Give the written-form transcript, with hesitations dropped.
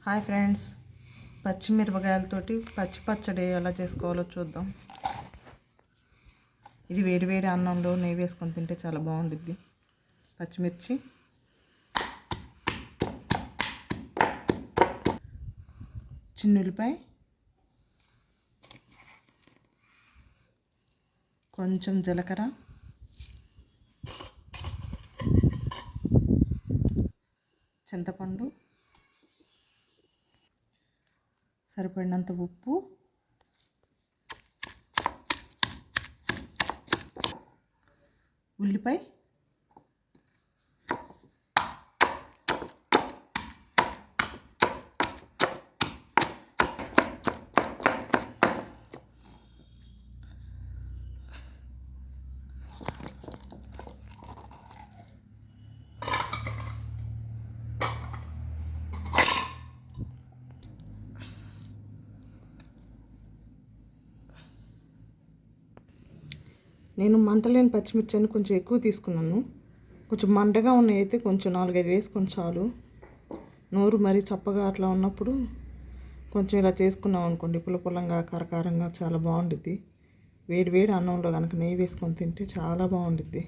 Hi friends, పచ్చిమిరపకాయలతోటి పచ్చడి ఎలా చేసుకోవాలో చూద్దాం. ఇది వేడి వేడి అన్నంలో నెయ్యి వేసుకొని తింటే చాలా బాగుంటుంది. పచ్చిమిర్చి, చిన్నులపాయ, కొంచెం జీలకర్ర, చింతపండు, సరిపడినంత ఉప్పు, ఉల్లిపాయ, నేను మంటలేని పచ్చిమిర్చిని కొంచెం ఎక్కువ తీసుకున్నాను. కొంచెం మంటగా ఉన్నాయి అయితే కొంచెం 4-5 వేసుకొని చాలు. నోరు మరీ చప్పగా అట్లా ఉన్నప్పుడు కొంచెం ఇలా చేసుకున్నాం అనుకోండి, పుల్లపుల్లంగా కారకారంగా చాలా బాగుండిద్ది. వేడి వేడి అన్నంలో కనుక నెయ్యి వేసుకొని తింటే చాలా బాగుండిద్ది.